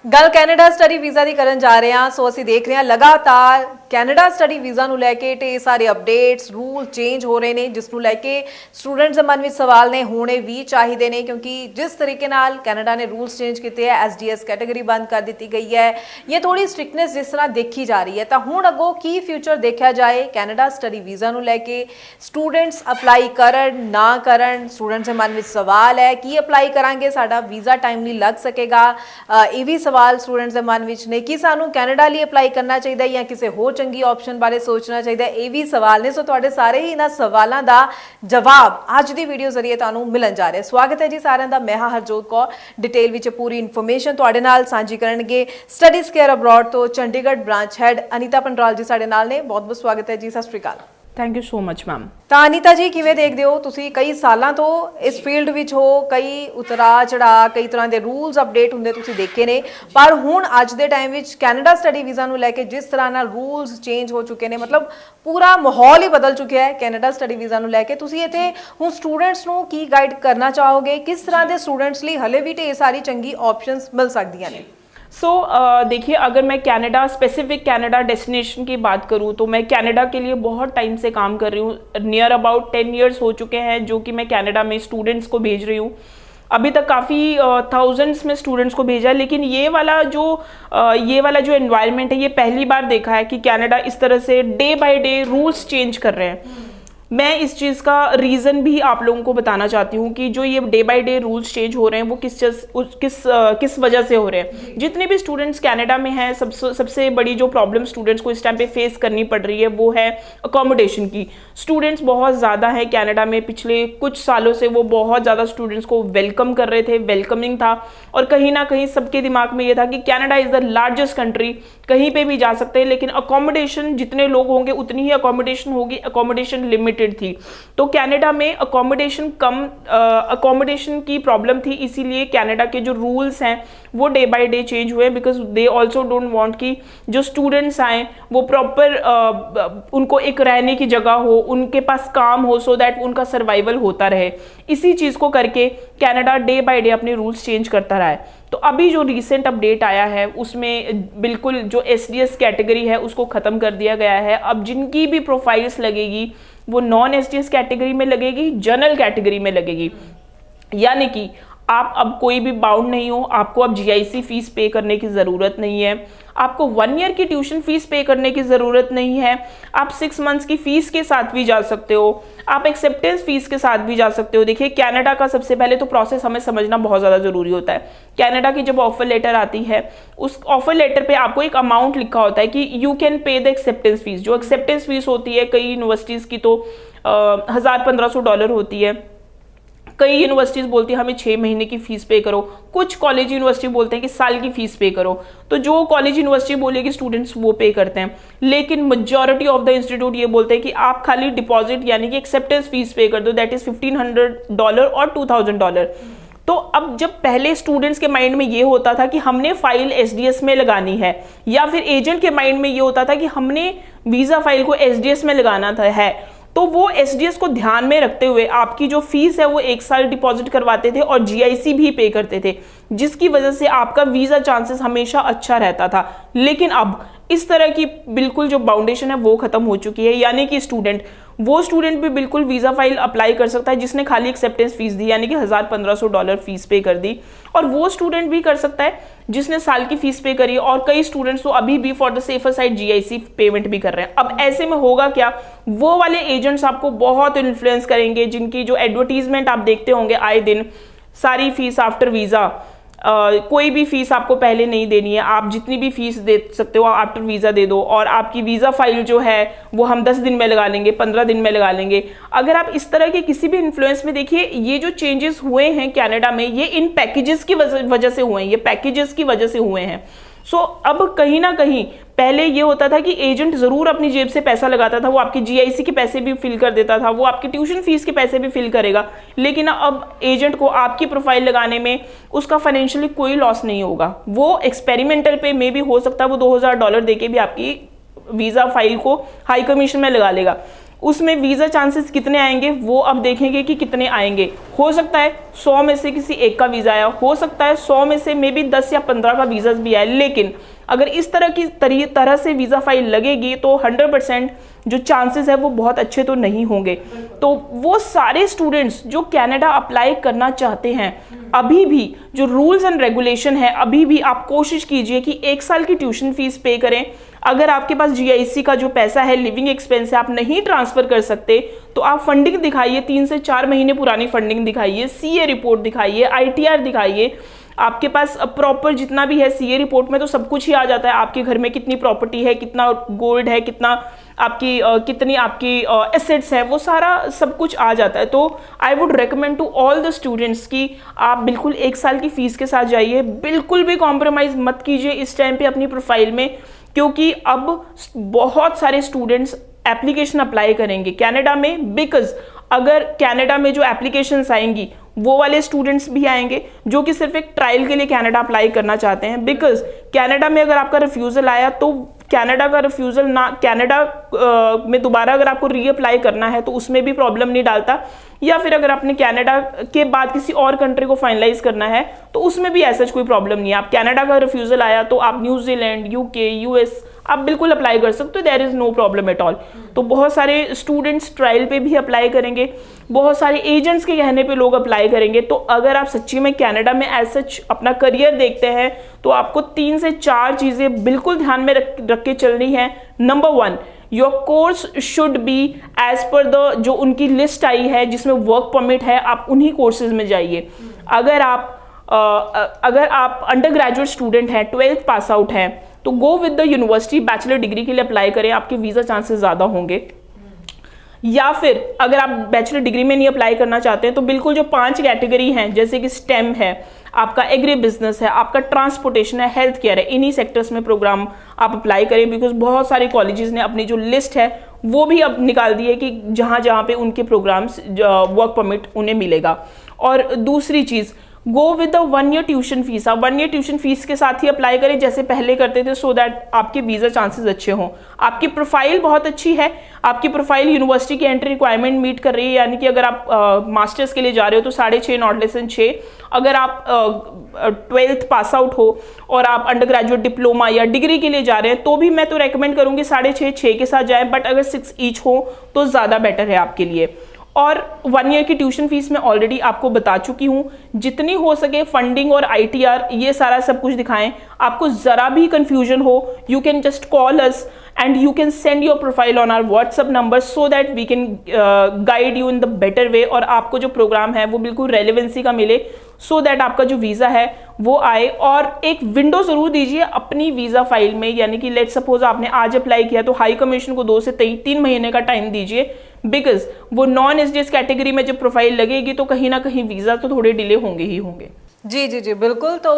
ਗੱਲ Canada study visa ਦੀ ਕਰਨ ਜਾ ਰਹੇ ਹਾਂ। ਸੋ ਅਸੀਂ ਦੇਖ ਰਹੇ ਹਾਂ ਲਗਾਤਾਰ ਕੈਨੇਡਾ ਸਟੱਡੀ ਵੀਜ਼ਾ ਨੂੰ ਲੈ ਕੇ ਢੇਰ ਸਾਰੇ ਅਪਡੇਟਸ ਰੂਲ ਚੇਂਜ ਹੋ ਰਹੇ ਨੇ, ਜਿਸ ਨੂੰ ਲੈ ਕੇ ਸਟੂਡੈਂਟਸ ਦੇ ਮਨ ਵਿੱਚ ਸਵਾਲ ਨੇ, ਹੋਣੇ ਵੀ ਚਾਹੀਦੇ ਨੇ, ਕਿਉਂਕਿ ਜਿਸ ਤਰੀਕੇ ਨਾਲ ਕੈਨੇਡਾ ਨੇ ਰੂਲਸ ਚੇਂਜ ਕੀਤੇ ਹੈ, ਐਸਡੀਐਸ ਕੈਟਾਗਰੀ ਬੰਦ ਕਰ ਦਿੱਤੀ ਗਈ ਹੈ, ਇਹ ਥੋੜੀ ਸਟ੍ਰਿਕਨੈਸ ਜਿਸ ਤਰ੍ਹਾਂ ਦੇਖੀ ਜਾ ਰਹੀ ਹੈ। ਤਾਂ ਹੁਣ ਅੱਗੋਂ ਕੀ ਫਿਊਚਰ ਦੇਖਿਆ ਜਾਏ ਕੈਨੇਡਾ ਸਟੱਡੀ ਵੀਜ਼ਾ ਨੂੰ ਲੈ ਕੇ, ਸਟੂਡੈਂਟਸ ਅਪਲਾਈ ਕਰਨ ਨਾ ਕਰਨ, ਸਟੂਡੈਂਟਸ ਦੇ ਮਨ ਵਿੱਚ ਸਵਾਲ ਹੈ ਕਿ ਅਪਲਾਈ ਕਰਾਂਗੇ ਸਾਡਾ ਵੀਜ਼ਾ ਟਾਈਮਲੀ ਲੱਗ ਸਕੇਗਾ। ਇਹ ਵੀ ਸਵਾਲ ਸਟੂਡੈਂਟਸ ਦੇ ਮਨ ਵਿੱਚ ਨੇ ਕਿ ਸਾਨੂੰ ਕੈਨੇਡਾ ਲਈ ਅਪਲਾਈ ਕਰਨਾ ਚਾਹੀਦਾ ਹੈ ਜਾਂ ਕਿਸੇ ਹੋਰ ਚੰਗੀ ਆਪਸ਼ਨ ਬਾਰੇ ਸੋਚਣਾ ਚਾਹੀਦਾ ਹੈ, ਇਹ ਵੀ ਸਵਾਲ ਨੇ। ਸੋ ਤੁਹਾਡੇ ਸਾਰੇ ਹੀ ਇਹਨਾਂ ਸਵਾਲਾਂ ਦਾ ਜਵਾਬ ਅੱਜ ਦੀ ਵੀਡੀਓ ਜ਼ਰੀਏ ਤੁਹਾਨੂੰ ਮਿਲਣ ਜਾ ਰਿਹਾ। ਸਵਾਗਤ ਹੈ ਜੀ ਸਾਰਿਆਂ ਦਾ। ਮੈਂ ਹਾਂ ਹਰਜੋਤ ਕੌਰ। ਡਿਟੇਲ ਵਿੱਚ ਪੂਰੀ ਇਨਫੋਰਮੇਸ਼ਨ ਤੁਹਾਡੇ ਨਾਲ ਸਾਂਝੀ ਕਰਨਗੇ ਸਟੱਡੀਜ਼ ਕੇਅਰ ਅਬਰੋਡ ਤੋਂ ਚੰਡੀਗੜ੍ਹ ਬ੍ਰਾਂਚ ਹੈਡ ਅਨੀਤਾ ਪੰਡਰਾਲ ਜੀ ਸਾਡੇ ਨਾਲ ਨੇ। ਬਹੁਤ ਬਹੁਤ ਸਵਾਗਤ ਹੈ ਜੀ। ਸਤਿ ਸ਼੍ਰੀ ਅਕਾਲ। Thank you so much ma'am. ਤਾਂ ਅਨੀਤਾ ਜੀ ਕਿਵੇਂ ਦੇਖਦੇ ਹੋ ਤੁਸੀਂ? ਕਈ ਸਾਲਾਂ ਤੋਂ ਇਸ ਫੀਲਡ ਵਿੱਚ ਹੋ, ਕਈ ਉਤਰਾ ਚੜਾ, ਕਈ ਤਰ੍ਹਾਂ ਦੇ ਰੂਲਸ ਅਪਡੇਟ ਹੁੰਦੇ ਤੁਸੀਂ ਦੇਖੇ ਨੇ, ਪਰ ਹੁਣ ਅੱਜ ਦੇ ਟਾਈਮ ਵਿੱਚ ਕੈਨੇਡਾ ਸਟੱਡੀ ਵੀਜ਼ਾ ਨੂੰ ਲੈ ਕੇ ਜਿਸ ਤਰ੍ਹਾਂ ਨਾਲ ਰੂਲਸ ਚੇਂਜ ਹੋ ਚੁੱਕੇ ਨੇ, ਮਤਲਬ ਪੂਰਾ ਮਾਹੌਲ ਹੀ ਬਦਲ ਚੁੱਕਿਆ ਹੈ ਕੈਨੇਡਾ ਸਟੱਡੀ ਵੀਜ਼ਾ ਨੂੰ ਲੈ ਕੇ। ਤੁਸੀਂ ਇੱਥੇ ਹੁਣ ਸਟੂਡੈਂਟਸ ਨੂੰ ਕੀ ਗਾਈਡ ਕਰਨਾ ਚਾਹੋਗੇ? ਕਿਸ ਤਰ੍ਹਾਂ ਦੇ ਸਟੂਡੈਂਟਸ ਲਈ ਹਲੇ ਵੀ ਢੇਰ ਸਾਰੀ ਚੰਗੀ ਆਪਸ਼ਨਸ ਮਿਲ ਸਕਦੀਆਂ ਨੇ? देखिए, अगर मैं कनाडा स्पेसिफिक कनाडा डेस्टिनेशन की बात करूँ तो मैं कनाडा के लिए बहुत टाइम से काम कर रही हूँ। नियर अबाउट 10 ईयर्स हो चुके हैं जो कि मैं कनाडा में स्टूडेंट्स को भेज रही हूँ। अभी तक काफ़ी थाउजेंड्स में स्टूडेंट्स को भेजा है, लेकिन ये वाला जो एनवायरनमेंट है ये पहली बार देखा है कि कनाडा इस तरह से day by day rules change कर रहे हैं। मैं इस चीज़ का रीज़न भी आप लोगों को बताना चाहती हूँ कि जो ये day by day rules change हो रहे हैं वो किस वजह से हो रहे हैं। जितने भी स्टूडेंट्स कनाडा में हैं, सबसे बड़ी जो प्रॉब्लम स्टूडेंट्स को इस टाइम पे फेस करनी पड़ रही है वो है अकोमोडेशन की। स्टूडेंट्स बहुत ज़्यादा है कनाडा में, पिछले कुछ सालों से वो बहुत ज़्यादा स्टूडेंट्स को वेलकम कर रहे थे, वेलकमिंग था, और कहीं ना कहीं सबके दिमाग में ये था कि Canada is the largest country, कहीं पर भी जा सकते हैं, लेकिन अकोमोडेशन जितने लोग होंगे उतनी ही अकोमोडेशन होगी, अकोमोडेशन लिमिटेड थी। तो कनाडा में अकोमोडेशन की प्रॉब्लम थी, इसीलिए कनाडा के जो रूल्स हैं वो डे बाय डे चेंज हुए, because they also don't want कि जो स्टूडेंट्स आए वो प्रॉपर उनको एक रहने की जगह हो, उनके पास काम हो, सो दैट उनका सर्वाइवल होता रहे। इसी चीज़ को करके कनाडा डे बाय डे अपने रूल्स चेंज करता रहा है। तो अभी जो रिसेंट अपडेट आया है उसमें बिल्कुल जो एसडीएस कैटेगरी है उसको ख़त्म कर दिया गया है। अब जिनकी भी प्रोफाइल्स लगेगी वो नॉन एसडीएस कैटेगरी में लगेगी, जनरल कैटेगरी में लगेगी। यानी कि आप अब कोई भी बाउंड नहीं हो, आपको अब जीआईसी फीस पे करने की ज़रूरत नहीं है, आपको 1 ईयर की ट्यूशन फीस पे करने की ज़रूरत नहीं है, आप 6 मंथ्स की फ़ीस के साथ भी जा सकते हो, आप एक्सेप्टेंस फ़ीस के साथ भी जा सकते हो। देखिए, कनाडा का सबसे पहले तो प्रोसेस हमें समझना बहुत ज़्यादा ज़रूरी होता है। कनाडा की जब ऑफर लेटर आती है, उस ऑफर लेटर पे आपको एक अमाउंट लिखा होता है कि you can pay the acceptance fees. जो एक्सेप्टेंस फ़ीस होती है कई यूनिवर्सिटीज़ की तो $1000-1500 होती है, कई यूनिवर्सिटीज़ बोलती है हमें 6 महीने की फ़ीस पे करो, कुछ कॉलेज यूनिवर्सिटी बोलते हैं कि साल की फ़ीस पे करो। तो जो कॉलेज यूनिवर्सिटी बोलेगी स्टूडेंट्स वो पे करते हैं, लेकिन मेजॉरिटी ऑफ द इंस्टीट्यूट ये बोलते हैं कि आप खाली डिपॉजिट यानी कि एक्सेप्टेंस फ़ीस पे कर दो, दैट इज़ $1500 और $2000। तो अब जब पहले स्टूडेंट्स के माइंड में ये होता था कि हमने फाइल एसडीएस में लगानी है, या फिर एजेंट के माइंड में ये होता था कि हमने वीज़ा फाइल को एसडीएस में लगाना है, तो वो एसडीएस को ध्यान में रखते हुए आपकी जो फीस है वो 1 साल डिपॉजिट करवाते थे और जीआईसी भी पे करते थे, जिसकी वजह से आपका वीज़ा चांसेस हमेशा अच्छा रहता था। लेकिन अब इस तरह की बिल्कुल जो बाउंडेशन है वो ख़त्म हो चुकी है। यानी कि वो स्टूडेंट भी बिल्कुल वीज़ा फाइल अप्लाई कर सकता है जिसने खाली एक्सेप्टेंस फ़ीस दी, यानी कि $1000-1500 फ़ीस पे कर दी, और वो स्टूडेंट भी कर सकता है जिसने साल की फ़ीस पे करी। और कई स्टूडेंट्स तो अभी भी for the safer side GIC payment भी कर रहे हैं। अब ऐसे में होगा क्या, वो वाले एजेंट्स आपको बहुत इन्फ्लुएंस करेंगे, जिनकी जो एडवर्टीजमेंट आप देखते होंगे आए दिन, सारी फीस आफ्टर वीज़ा, कोई भी फीस आपको पहले नहीं देनी है, आप जितनी भी फीस दे सकते हो आफ्टर वीज़ा दे दो, और आपकी वीज़ा फाइल जो है वो हम 10 दिन में लगा लेंगे, 15 दिन में लगा लेंगे। अगर आप इस तरह के किसी भी इन्फ्लुएंस में देखिए, ये जो चेंजेस हुए हैं कनाडा में ये इन पैकेजेस की वजह से हुए हैं, ये पैकेजेस की वजह से हुए हैं। सो अब कहीं ना कहीं पहले ये होता था कि एजेंट ज़रूर अपनी जेब से पैसा लगाता था, वो आपकी जीआईसी के पैसे भी फिल कर देता था, वो आपकी ट्यूशन फीस के पैसे भी फिल करेगा, लेकिन अब एजेंट को आपकी प्रोफाइल लगाने में उसका फाइनेंशियली कोई लॉस नहीं होगा। वो एक्सपेरिमेंटल पे में भी हो सकता है वो $2000 दे के भी आपकी वीज़ा फाइल को हाई कमीशन में लगा लेगा। उसमें वीज़ा चांसेस कितने आएंगे वो अब देखेंगे कि कितने आएंगे। हो सकता है 100 में से किसी एक का वीज़ा आया, हो सकता है 100 में से मे बी 10 या 15 का वीज़ा भी आए, लेकिन अगर इस तरह से वीज़ा फाइल लगेगी तो 100% जो चांसेस है वो बहुत अच्छे तो नहीं होंगे। तो वो सारे स्टूडेंट्स जो कनाडा अप्लाई करना चाहते हैं, अभी भी जो रूल्स एंड रेगुलेशन है, अभी भी आप कोशिश कीजिए कि 1 साल की ट्यूशन फीस पे करें। अगर आपके पास GIC का जो पैसा है, लिविंग एक्सपेंस है, आप नहीं ट्रांसफ़र कर सकते तो आप फंडिंग दिखाइए, 3 से 4 महीने पुरानी फंडिंग दिखाइए, CA रिपोर्ट दिखाइए, ITR दिखाइए। आपके पास प्रॉपर जितना भी है, CA रिपोर्ट में तो सब कुछ ही आ जाता है, आपके घर में कितनी प्रॉपर्टी है, कितना गोल्ड है, कितनी आपकी एसेट्स है, वो सारा सब कुछ आ जाता है। तो I would recommend to all the students कि आप बिल्कुल 1 साल की फीस के साथ जाइए, बिल्कुल भी कॉम्प्रोमाइज़ मत कीजिए इस टाइम पे अपनी प्रोफाइल में, क्योंकि अब बहुत सारे स्टूडेंट्स एप्लीकेशन अप्लाई करेंगे कनाडा में। बिकॉज अगर कनाडा में जो एप्लीकेशंस आएंगी वो वाले स्टूडेंट्स भी आएंगे जो कि सिर्फ एक ट्रायल के लिए कनाडा अप्लाई करना चाहते हैं। बिकॉज कनाडा में अगर आपका रिफ्यूज़ल आया तो कनाडा का रिफ्यूज़ल ना, कनाडा में दोबारा अगर आपको रीअप्लाई करना है तो उसमें भी प्रॉब्लम नहीं डालता, या फिर अगर आपने कनाडा के बाद किसी और कंट्री को फाइनलाइज करना है तो उसमें भी ऐसा कोई प्रॉब्लम नहीं है। आप कनाडा का रिफ्यूज़ल आया तो आप न्यूजीलैंड, UK, US आप बिल्कुल अप्लाई कर सकते हो, there is no problem at all. तो बहुत सारे स्टूडेंट्स ट्रायल पे भी अप्लाई करेंगे, बहुत सारे एजेंट्स के कहने पे लोग अप्लाई करेंगे। तो अगर आप सच्ची में कनाडा में एज सच अपना करियर देखते हैं तो आपको 3 से 4 चीज़ें बिल्कुल ध्यान में रख के चलनी है। Number 1, your course should be as per the जो उनकी लिस्ट आई है जिसमें वर्क परमिट है, आप उन्हीं कोर्सेज में जाइए। अगर आप अंडर ग्रेजुएट स्टूडेंट हैं, 12th पास आउट हैं, तो गो with the university, bachelor degree के लिए अप्लाई करें, आपके वीज़ा चांसेस ज़्यादा होंगे। या फिर अगर आप बैचलर डिग्री में नहीं अप्लाई करना चाहते हैं तो बिल्कुल जो 5 कैटेगरी हैं, जैसे कि STEM है, आपका एग्री बिजनेस है, आपका ट्रांसपोर्टेशन है, हेल्थ केयर है, इन्हीं सेक्टर्स में प्रोग्राम आप अप्लाई करें। बिकॉज बहुत सारे कॉलेजेस ने अपनी जो लिस्ट है वो भी अब निकाल दी है कि जहाँ पे उनके प्रोग्राम्स वर्क परमिट उन्हें मिलेगा। और दूसरी चीज़, go with the 1 year tuition fee. आप 1 ईयर ट्यूशन फीस के साथ ही अप्लाई करें जैसे पहले करते थे, सो दैट आपके वीज़ा चांसेस अच्छे हों। आपकी प्रोफाइल बहुत अच्छी है, आपकी प्रोफाइल यूनिवर्सिटी की एंट्री रिक्वायरमेंट मीट कर रही है, यानी कि अगर आप मास्टर्स के लिए जा रहे हो तो 6.5 नॉट लेस देन 6। अगर आप 12th पास आउट हो और आप अंडर ग्रेजुएट डिप्लोमा या डिग्री के लिए जा रहे हैं तो भी मैं तो रेकमेंड करूँगी 6.5 के साथ जाएँ, बट अगर 6 ईच हो तो ज़्यादा बेटर है आपके लिए। और 1 ईयर की ट्यूशन फीस मैं ऑलरेडी आपको बता चुकी हूँ। जितनी हो सके फंडिंग और ITR ये सारा सब कुछ दिखाएं। आपको ज़रा भी कंफ्यूजन हो, you can just call us and you can send your profile on our WhatsApp number so that we can guide you in the better way, और आपको जो प्रोग्राम है वो बिल्कुल रेलिवेंसी का मिले, सो दैट आपका जो वीज़ा है वो आए। और एक विंडो ज़रूर दीजिए अपनी वीज़ा फाइल में, यानी कि लेट सपोज आपने आज अप्लाई किया तो हाई कमीशन को 2 से 3 महीने का टाइम दीजिए। बिकॉज वो नॉन SDS कैटेगरी में जब प्रोफाइल लगेगी तो कहीं ना कहीं वीज़ा तो थोड़े डिले होंगे ही होंगे। जी जी जी बिल्कुल। तो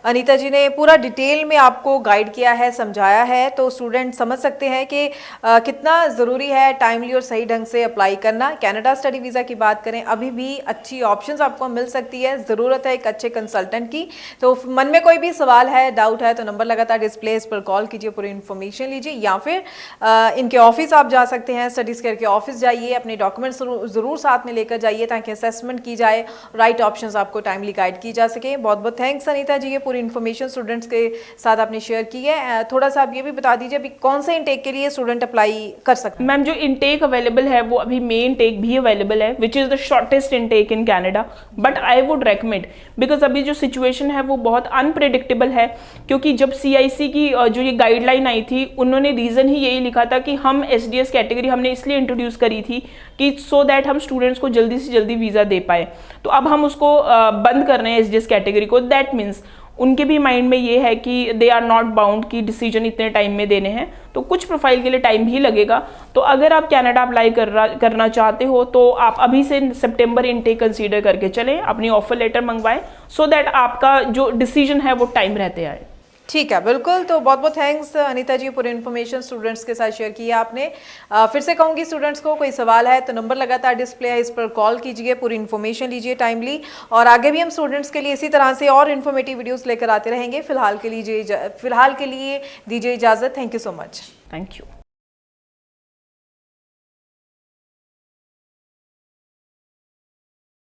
अनीता जी ने पूरा डिटेल में आपको गाइड किया है, समझाया है, तो स्टूडेंट समझ सकते हैं कि कितना ज़रूरी है टाइमली और सही ढंग से अप्लाई करना। कनाडा स्टडी वीज़ा की बात करें, अभी भी अच्छी ऑप्शंस आपको मिल सकती है, ज़रूरत है एक अच्छे कंसल्टेंट की। तो मन में कोई भी सवाल है, डाउट है, तो नंबर लगातार डिस्प्ले, इस पर कॉल कीजिए, पूरी इन्फॉर्मेशन लीजिए, या फिर इनके ऑफिस आप जा सकते हैं, स्टडीज़ केयर के ऑफिस जाइए, अपने डॉक्यूमेंट्स ज़रूर साथ में लेकर जाइए ताकि असेसमेंट की जाए, राइट ऑप्शंस आपको टाइमली गाइड की जा सके। बहुत बहुत थैंक्स अनीता जी, ये पूरी इन्फॉर्मेशन स्टूडेंट्स के साथ आपने शेयर की है। थोड़ा सा आप ये भी बता दीजिए अभी कौन से इनटेक के लिए स्टूडेंट अप्लाई कर सकते हैं? मैम, जो इनटेक अवेलेबल है वो अभी मे इनटेक भी अवेलेबल है, which is the shortest intake in Canada, but I would recommend, because अभी जो सिचुएशन है वो बहुत अनप्रेडिक्टेबल है। क्योंकि जब CIC की जो ये गाइडलाइन आई थी, उन्होंने रीज़न ही यही लिखा था कि हम SDS कैटेगरी हमने इसलिए इंट्रोड्यूस करी थी कि सो दैट हम स्टूडेंट्स को जल्दी से जल्दी वीज़ा दे पाए। तो अब हम उसको बंद कर रहे हैं SDS कैटेगरी को। दैट मीन्स उनके भी माइंड में ये है कि दे आर नॉट बाउंड कि डिसीजन इतने टाइम में देने हैं, तो कुछ प्रोफाइल के लिए टाइम भी लगेगा। तो अगर आप कनाडा अप्लाई करना चाहते हो तो आप अभी से सितंबर इनटेक कंसीडर करके चलें, अपनी ऑफर लेटर मंगवाएं, सो दैट आपका जो डिसीजन है वो टाइम रहते आए। ठीक है, बिल्कुल। तो बहुत बहुत थैंक्स अनीता जी, पूरी इन्फॉर्मेशन स्टूडेंट्स के साथ शेयर की है आपने। फिर से कहूँगी स्टूडेंट्स को कोई सवाल है तो नंबर लगातार डिस्प्ले है, इस पर कॉल कीजिए, पूरी इन्फॉर्मेशन लीजिए टाइमली, और आगे भी हम स्टूडेंट्स के लिए इसी तरह से और इन्फॉर्मेटिव वीडियोस लेकर आते रहेंगे। फिलहाल के लिए दीजिए इजाज़त। Thank you so much. Thank you.